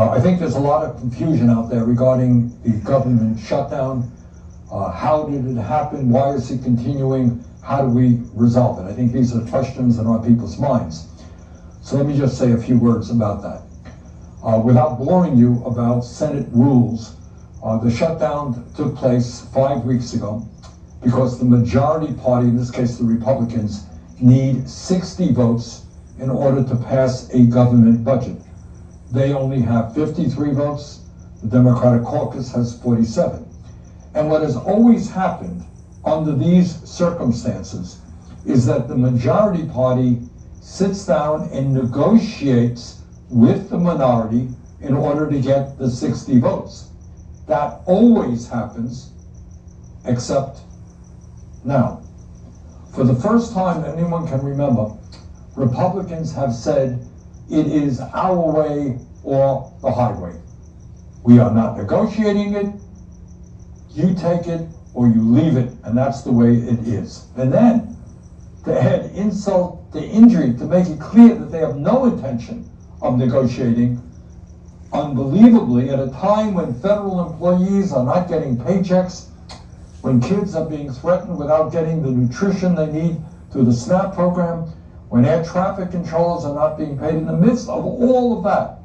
I think there's a lot of confusion out there regarding the government shutdown. How did it happen? Why is it continuing? How do we resolve it? I think these are questions that are on people's minds. So let me just say a few words about that. Without boring you about Senate rules, the shutdown took place 5 weeks ago because the majority party, in this case the Republicans, need 60 votes in order to pass a government budget. They only have 53 votes. The Democratic caucus has 47. And what has always happened under these circumstances is that the majority party sits down and negotiates with the minority in order to get the 60 votes. That always happens, except now. For the first time anyone can remember, Republicans have said it is our way or the highway. We are not negotiating it. You take it or you leave it, and that's the way it is. And then, to add insult to injury, to make it clear that they have no intention of negotiating, unbelievably, at a time when federal employees are not getting paychecks, when kids are being threatened without getting the nutrition they need through the SNAP program, when air traffic controllers are not being paid, in the midst of all of that,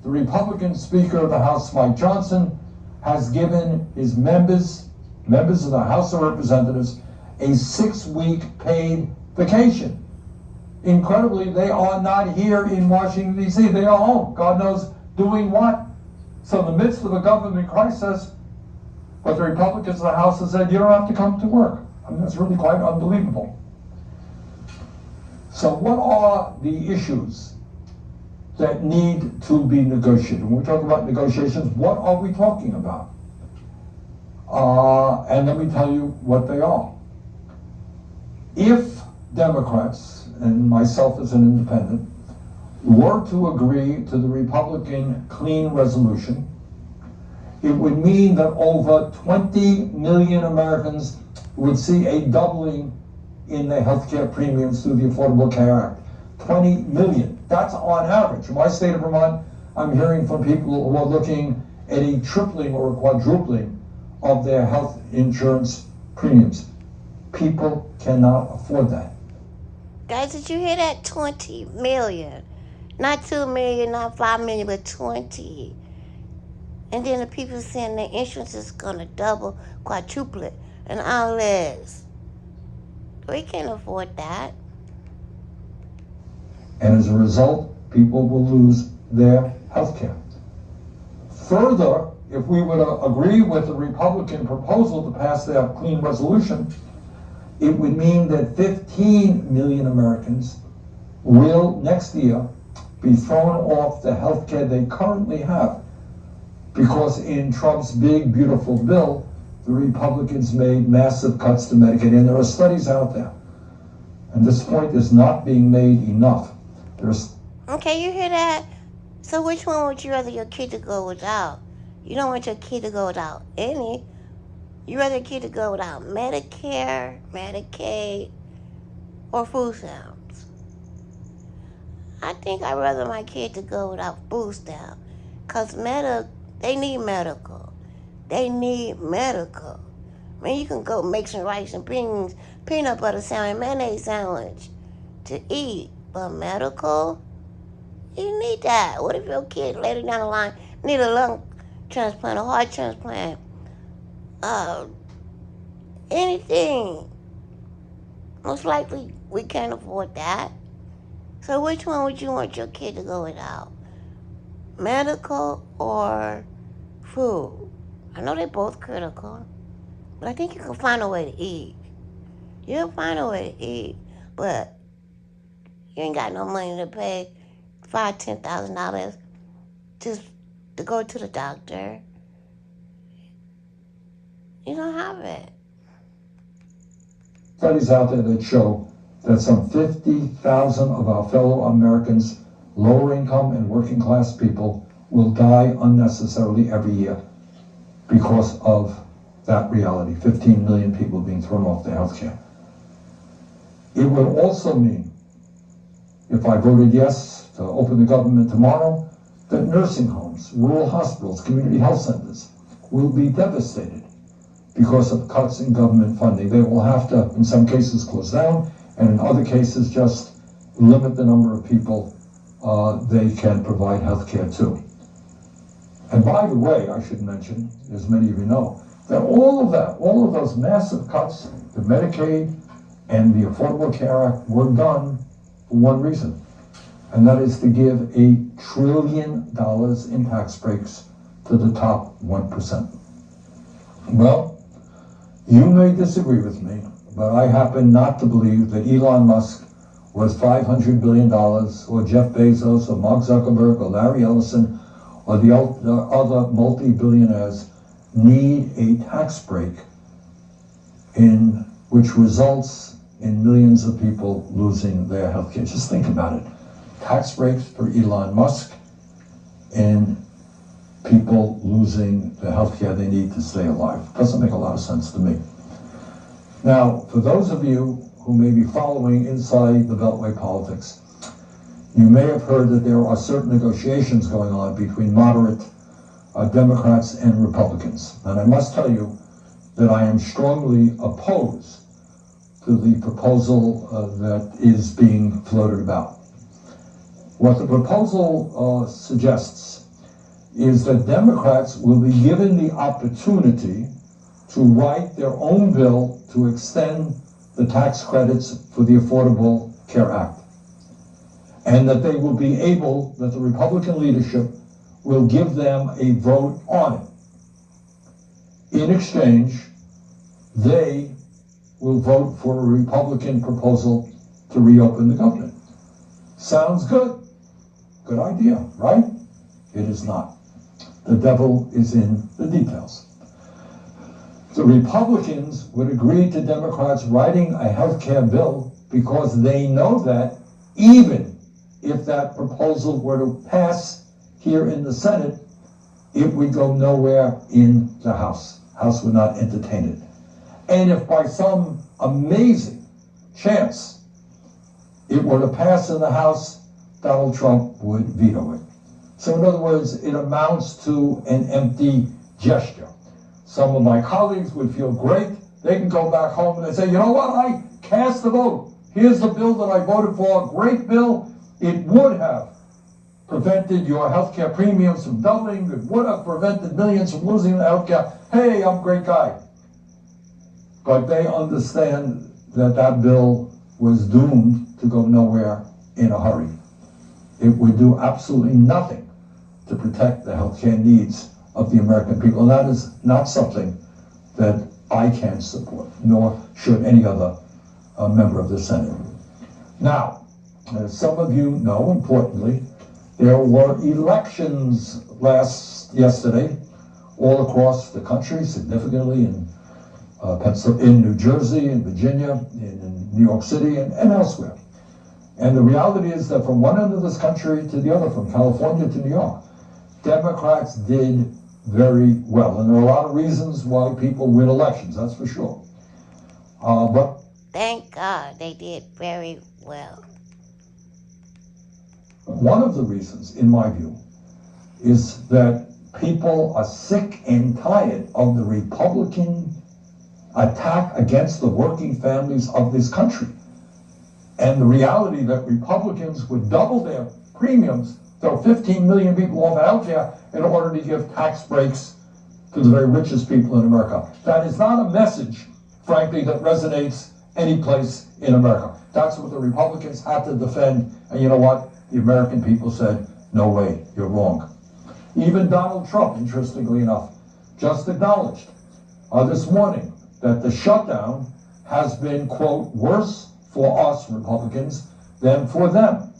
the Republican Speaker of the House, Mike Johnson, has given his members of the House of Representatives, a 6-week paid vacation. Incredibly, they are not here in Washington, D.C. They are home, God knows doing what. So in the midst of a government crisis, but the Republicans of the House have said, you don't have to come to work. I mean, that's really quite unbelievable. So what are the issues that need to be negotiated? When we talk about negotiations, what are we talking about? And let me tell you what they are. If Democrats, and myself as an independent, were to agree to the Republican clean resolution, it would mean that over 20 million Americans would see a doubling in their health care premiums through the Affordable Care Act. 20 million. That's on average. In my state of Vermont, I'm hearing from people who are looking at a tripling or a quadrupling of their health insurance premiums. People cannot afford that. Guys, did you hear that? 20 million. Not 2 million, not 5 million, but 20. And then the people saying their insurance is going to double, quadruple it, and all this. We can't afford that. And as a result, people will lose their health care. Further, if we were to agree with the Republican proposal to pass their clean resolution, it would mean that 15 million Americans will next year be thrown off the health care they currently have, because in Trump's big, beautiful bill, the Republicans made massive cuts to Medicaid, and there are studies out there. And this point is not being made enough. Okay, you hear that? So which one would you rather your kid to go without? You don't want your kid to go without any. You rather your kid to go without Medicare, Medicaid, or food stamps. I think I'd rather my kid to go without food stamps. Because they need medical. They need medical. I mean, you can go make some rice and beans, peanut butter sandwich, mayonnaise sandwich to eat. But medical, you need that. What if your kid later down the line need a lung transplant, a heart transplant, anything? Most likely we can't afford that. So which one would you want your kid to go without? Medical or food? I know they're both critical, but I think you can find a way to eat. You'll find a way to eat, but you ain't got no money to pay $5,000, $10,000 just to go to the doctor. You don't have it. Studies out there that show that some 50,000 of our fellow Americans, lower income and working class people, will die unnecessarily every year because of that reality. 15 million people being thrown off their health care. It would also mean, if I voted yes to open the government tomorrow, that nursing homes, rural hospitals, community health centers will be devastated because of cuts in government funding. They will have to, in some cases, close down, and in other cases, just limit the number of people they can provide health care to. And by the way, I should mention, as many of you know, that all of those massive cuts to Medicaid and the Affordable Care Act were done for one reason, and that is to give $1 trillion in tax breaks to the top 1%. Well, you may disagree with me, but I happen not to believe that Elon Musk worth $500 billion, or Jeff Bezos, or Mark Zuckerberg, or Larry Ellison, or the other multi-billionaires need a tax break in which results in millions of people losing their health care. Just think about it. Tax breaks for Elon Musk and people losing the health care they need to stay alive. Doesn't make a lot of sense to me. Now, for those of you who may be following inside the Beltway politics, you may have heard that there are certain negotiations going on between moderate Democrats and Republicans. And I must tell you that I am strongly opposed to the proposal that is being floated about. What the proposal suggests is that Democrats will be given the opportunity to write their own bill to extend the tax credits for the Affordable Care Act. And that they will be able, that the Republican leadership will give them a vote on it. In exchange, they will vote for a Republican proposal to reopen the government. Sounds good. Good idea, right? It is not. The devil is in the details. The Republicans would agree to Democrats writing a health care bill because they know that even if that proposal were to pass here in the Senate, it would go nowhere in the House. House would not entertain it. And if by some amazing chance it were to pass in the House, Donald Trump would veto it. So in other words, it amounts to an empty gesture. Some of my colleagues would feel great. They can go back home and they say, you know what, I cast the vote. Here's the bill that I voted for, great bill. It would have prevented your healthcare premiums from doubling. It would have prevented millions from losing their healthcare. Hey, I'm a great guy. But they understand that that bill was doomed to go nowhere in a hurry. It would do absolutely nothing to protect the healthcare needs of the American people. And that is not something that I can support, nor should any other member of the Senate. Now, as some of you know, importantly, there were elections yesterday all across the country, significantly in New Jersey, in Virginia, in New York City, and elsewhere. And the reality is that from one end of this country to the other, from California to New York, Democrats did very well. And there are a lot of reasons why people win elections, that's for sure. But Thank God they did very well. one of the reasons, in my view, is that people are sick and tired of the Republican attack against the working families of this country. And the reality that Republicans would double their premiums, throw 15 million people off health care in order to give tax breaks to the very richest people in America. That is not a message, frankly, that resonates any place in America. That's what the Republicans had to defend. And you know what? The American people said, no way, you're wrong. Even Donald Trump, interestingly enough, just acknowledged this morning that the shutdown has been, quote, worse for us Republicans than for them.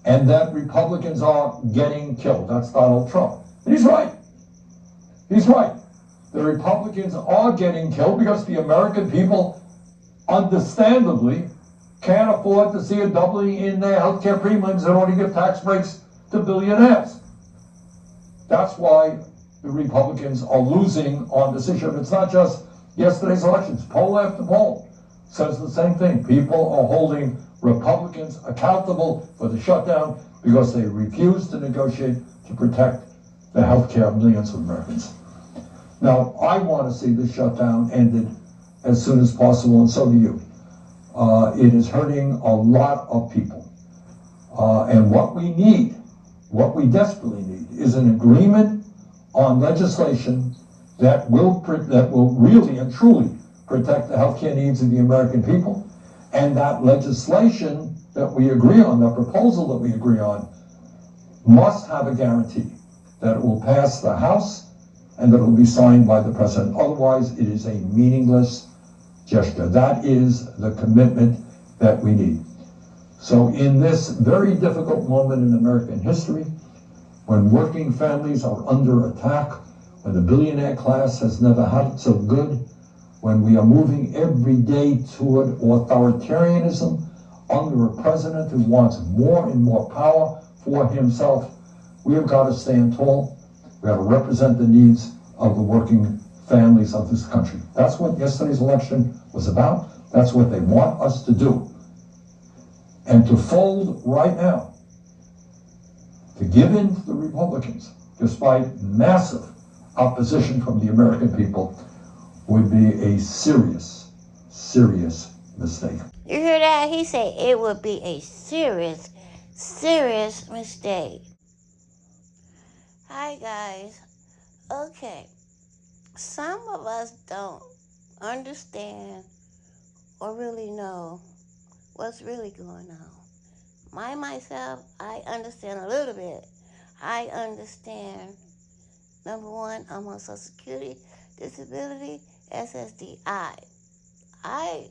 And that Republicans are getting killed. That's Donald Trump. And he's right. He's right. The Republicans are getting killed because the American people, understandably, can't afford to see a doubling in their health care premiums in order to give tax breaks to billionaires. That's why the Republicans are losing on this issue. And it's not just yesterday's elections. Poll after poll says the same thing. People are holding Republicans accountable for the shutdown. because they refuse to negotiate to protect the health care of millions of Americans. Now, I want to see this shutdown ended as soon as possible, and so do you. It is hurting a lot of people. And what we desperately need, is an agreement on legislation that will really and truly protect the healthcare needs of the American people. And that legislation that we agree on, that proposal that we agree on, must have a guarantee that it will pass the House and that it will be signed by the President. Otherwise, it is a meaningless gesture. That is the commitment that we need. So in this very difficult moment in American history, when working families are under attack, when the billionaire class has never had it so good, when we are moving every day toward authoritarianism under a president who wants more and more power for himself, we have got to stand tall. We have to represent the needs of the working families of this country. That's what yesterday's election was about. That's what they want us to do. And to fold right now, to give in to the Republicans, despite massive opposition from the American people, would be a serious, serious mistake. You hear that? He said it would be a serious, serious mistake. Hi, guys. Okay. Some of us don't understand or really know what's really going on. Myself, I understand a little bit. I understand, number one, I'm on Social Security, Disability, SSDI. I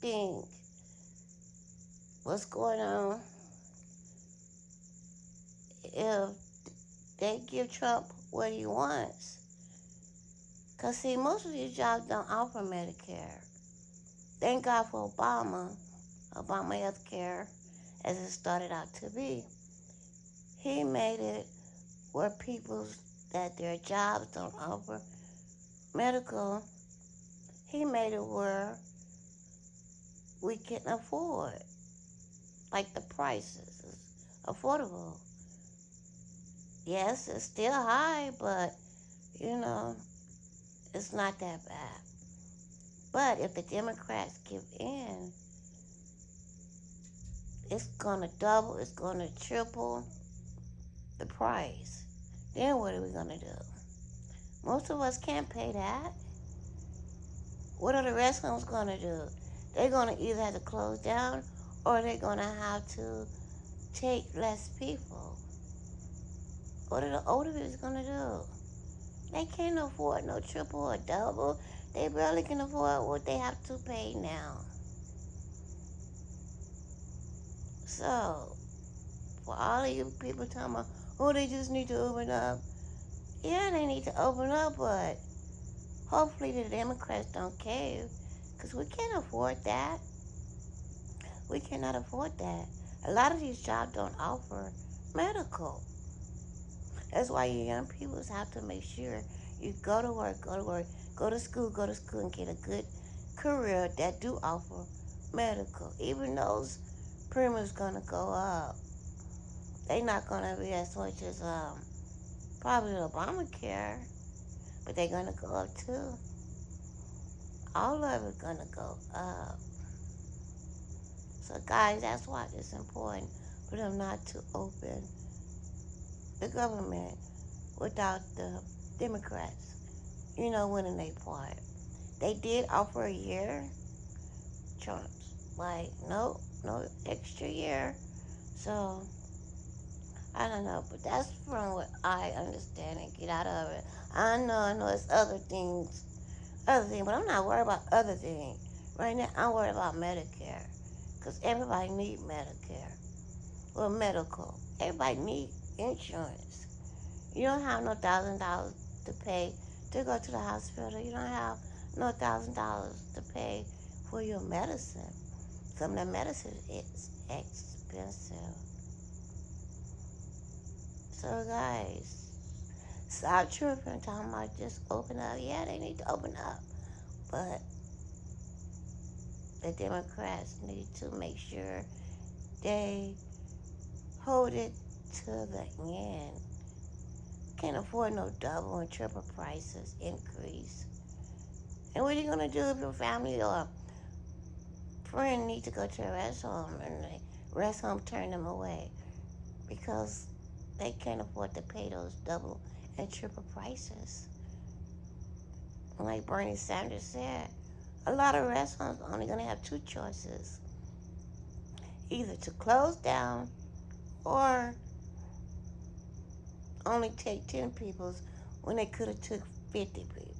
think what's going on, if they give Trump what he wants, because see, most of these jobs don't offer Medicare. Thank God for Obama health care, as it started out to be. He made it where people that their jobs don't offer medical, he made it where we can afford, like the prices is affordable. Yes, it's still high, but it's not that bad. But if the Democrats give in, it's gonna double, it's gonna triple the price. Then what are we gonna do? Most of us can't pay that. What are the restaurants gonna do? They're gonna either have to close down or they're gonna have to take less people. What are the older people gonna do? They can't afford no triple or double. They barely can afford what they have to pay now. So, for all of you people talking about, oh, they just need to open up. Yeah, they need to open up, but hopefully the Democrats don't cave, because we can't afford that. We cannot afford that. A lot of these jobs don't offer medical. That's why you young people have to make sure you go to work, go to school, and get a good career that do offer medical. Even those premiums gonna go up. They not gonna be as much as probably Obamacare, but they're gonna go up too. All of it gonna go up. So guys, that's why it's important for them not to open the government without the Democrats, winning their part. They did offer a year. Trump's like, nope, no extra year. So, I don't know, but that's from what I understand and get out of it. I know it's other things, but I'm not worried about other things. Right now, I'm worried about Medicare, because everybody needs Medicare. Or medical. Everybody needs insurance. You don't have no $1,000 to pay to go to the hospital. You don't have no $1,000 to pay for your medicine. Some of that medicine is expensive. So guys, stop tripping, talking about just open up. Yeah, they need to open up. But the Democrats need to make sure they hold it to the end. Can't afford no double and triple prices increase. And what are you gonna do if your family or friend need to go to a rest home and the rest home turn them away because they can't afford to pay those double and triple prices? Like Bernie Sanders said, a lot of rest homes are only gonna have two choices: either to close down or only take 10 people when they could have took 50 people.